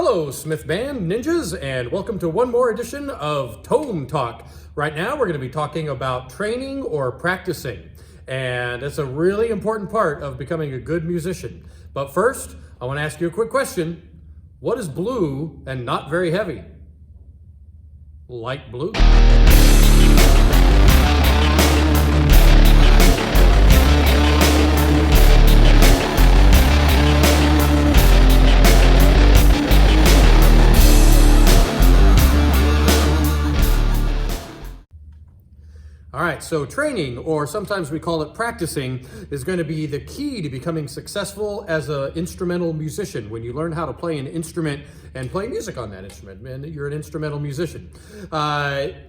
Hello, Smith Band Ninjas, and welcome to one more edition of Tone Talk. Right now, we're going to be talking about training or practicing, and it's a really important part of becoming a good musician. But first, I want to ask you a quick question. What is blue and not very heavy? Light blue. All right, so training, or sometimes we call it practicing, is going to be the key to becoming successful as an instrumental musician. When you learn how to play an instrument and play music on that instrument, and you're an instrumental musician.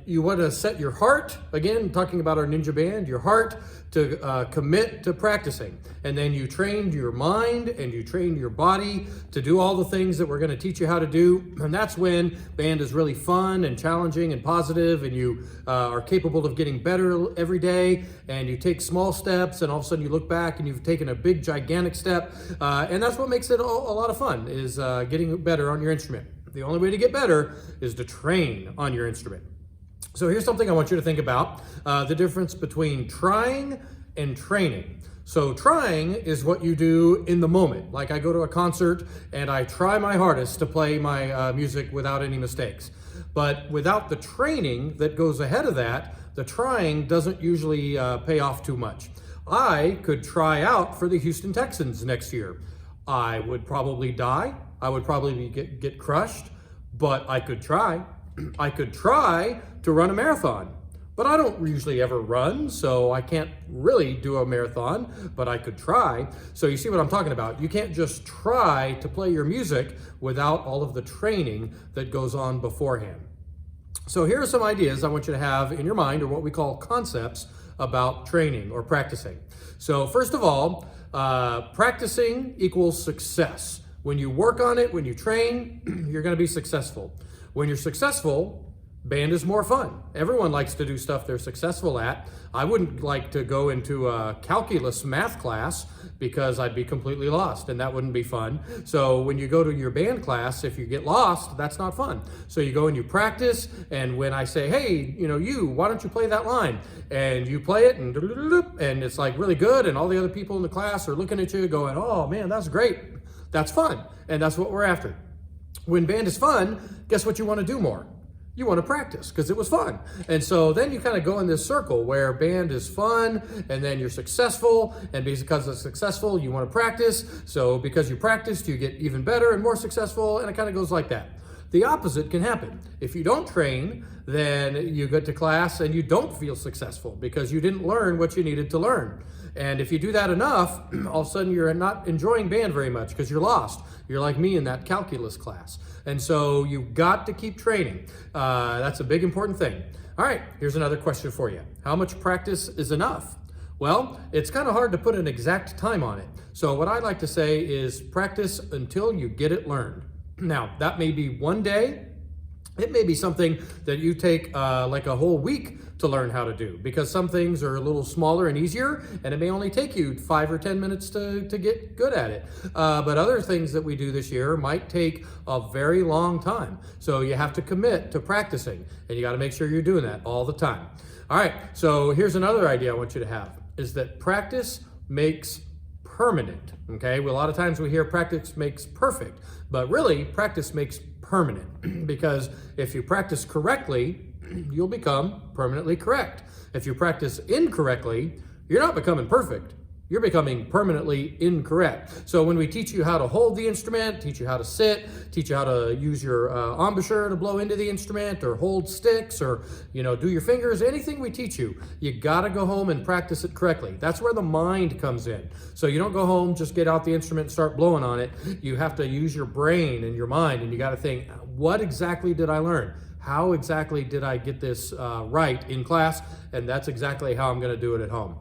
You want to set your heart, again, talking about our ninja band, your heart to commit to practicing. And then you train your mind and you train your body to do all the things that we're going to teach you how to do. And that's when band is really fun and challenging and positive, and you are capable of getting better every day, and you take small steps, and all of a sudden you look back and you've taken a big gigantic step, and that's what makes it a lot of fun, is getting better on your instrument. The only way to get better is to train on your instrument. So here's something I want you to think about, the difference between trying and training. So trying is what you do in the moment. Like I go to a concert and I try my hardest to play my music without any mistakes. But without the training that goes ahead of that, the trying doesn't usually pay off too much. I could try out for the Houston Texans next year. I would probably die. I would probably get crushed, but I could try. I could try to run a marathon, but I don't usually ever run, so I can't really do a marathon, but I could try. So you see what I'm talking about. You can't just try to play your music without all of the training that goes on beforehand. So here are some ideas I want you to have in your mind, or what we call concepts about training or practicing. So first of all, practicing equals success. When you work on it, when you train, you're going to be successful. When you're successful, band is more fun. Everyone likes to do stuff they're successful at. I wouldn't like to go into a calculus math class because I'd be completely lost, and that wouldn't be fun. So when you go to your band class, if you get lost, that's not fun. So you go and you practice, and when I say, hey, why don't you play that line? And you play it, and it's like really good, and all the other people in the class are looking at you going, oh man, that's great. That's fun, and that's what we're after. When band is fun, guess what you want to do more? You want to practice because it was fun. And so then you kind of go in this circle where band is fun, and then you're successful, and because it's successful, you want to practice. So because you practiced, you get even better and more successful, and it kind of goes like that. The opposite can happen. If you don't train, then you get to class and you don't feel successful because you didn't learn what you needed to learn. And if you do that enough, all of a sudden you're not enjoying band very much because you're lost. You're like me in that calculus class. And so you've got to keep training. That's a big important thing. All right, here's another question for you. How much practice is enough? Well, it's kind of hard to put an exact time on it. So what I like to say is practice until you get it learned. Now, that may be one day. It may be something that you take like a whole week to learn how to do, because some things are a little smaller and easier, and it may only take you 5 or 10 minutes to get good at it. But other things that we do this year might take a very long time. So you have to commit to practicing, and you got to make sure you're doing that all the time. All right, so here's another idea I want you to have, is that practice makes permanent. Okay, well, a lot of times we hear practice makes perfect, but really practice makes permanent, because if you practice correctly, you'll become permanently correct. If you practice incorrectly, you're not becoming perfect. You're becoming permanently incorrect. So when we teach you how to hold the instrument, teach you how to sit, teach you how to use your embouchure to blow into the instrument, or hold sticks, or do your fingers, anything we teach you, you gotta go home and practice it correctly. That's where the mind comes in. So you don't go home, just get out the instrument and start blowing on it. You have to use your brain and your mind, and you gotta think, what exactly did I learn? How exactly did I get this right in class? And that's exactly how I'm gonna do it at home.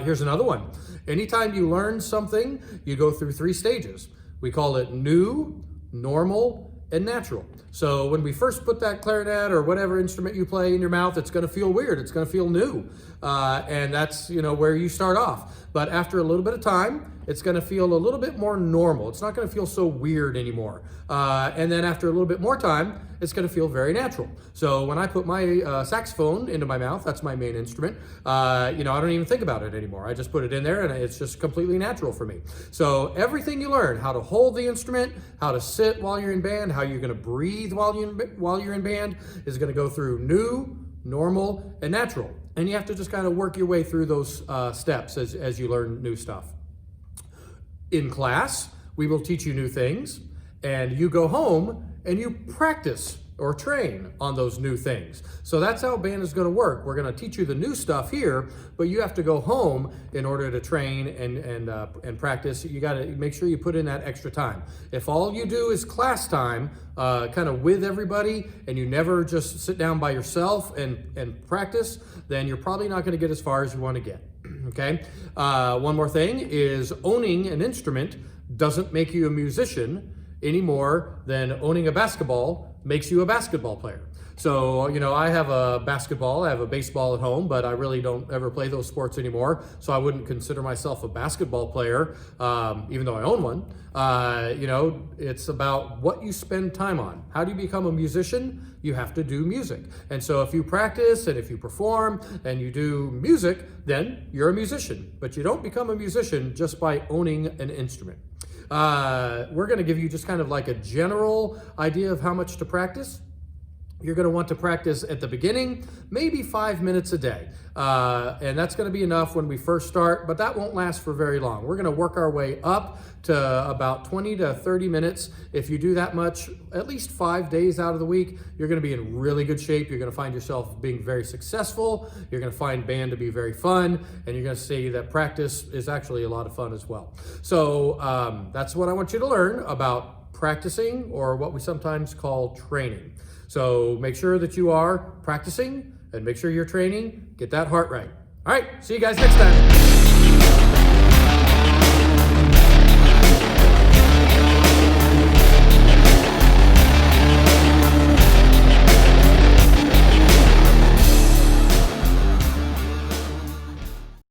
Here's another one. Anytime you learn something, you go through 3 stages. We call it new, normal, and natural. So when we first put that clarinet or whatever instrument you play in your mouth, it's going to feel weird. It's going to feel new. And that's, where you start off. But after a little bit of time, it's going to feel a little bit more normal. It's not going to feel so weird anymore. And then after a little bit more time, it's going to feel very natural. So when I put my saxophone into my mouth, that's my main instrument, I don't even think about it anymore. I just put it in there and it's just completely natural for me. So everything you learn, how to hold the instrument, how to sit while you're in band, how you're going to breathe while you're in band, is going to go through new, normal, and natural. And you have to just kind of work your way through those steps as you learn new stuff. In class, we will teach you new things, and you go home and you practice or train on those new things. So that's how band is going to work. We're going to teach you the new stuff here, but you have to go home in order to train and practice. You got to make sure you put in that extra time. If all you do is class time, kind of with everybody, and you never just sit down by yourself and practice, then you're probably not going to get as far as you want to get. Okay. One more thing is owning an instrument doesn't make you a musician any more than owning a basketball makes you a basketball player. So, I have a basketball, I have a baseball at home, but I really don't ever play those sports anymore. So I wouldn't consider myself a basketball player, even though I own one. It's about what you spend time on. How do you become a musician? You have to do music. And so if you practice and if you perform and you do music, then you're a musician. But you don't become a musician just by owning an instrument. We're going to give you just kind of like a general idea of how much to practice. You're going to want to practice at the beginning, maybe 5 minutes a day. And that's going to be enough when we first start, but that won't last for very long. We're going to work our way up to about 20 to 30 minutes. If you do that much, at least 5 days out of the week, you're going to be in really good shape. You're going to find yourself being very successful. You're going to find band to be very fun, and you're going to see that practice is actually a lot of fun as well. So that's what I want you to learn about practicing, or what we sometimes call training. So make sure that you are practicing and make sure you're training. Get that heart right. All right, see you guys next time.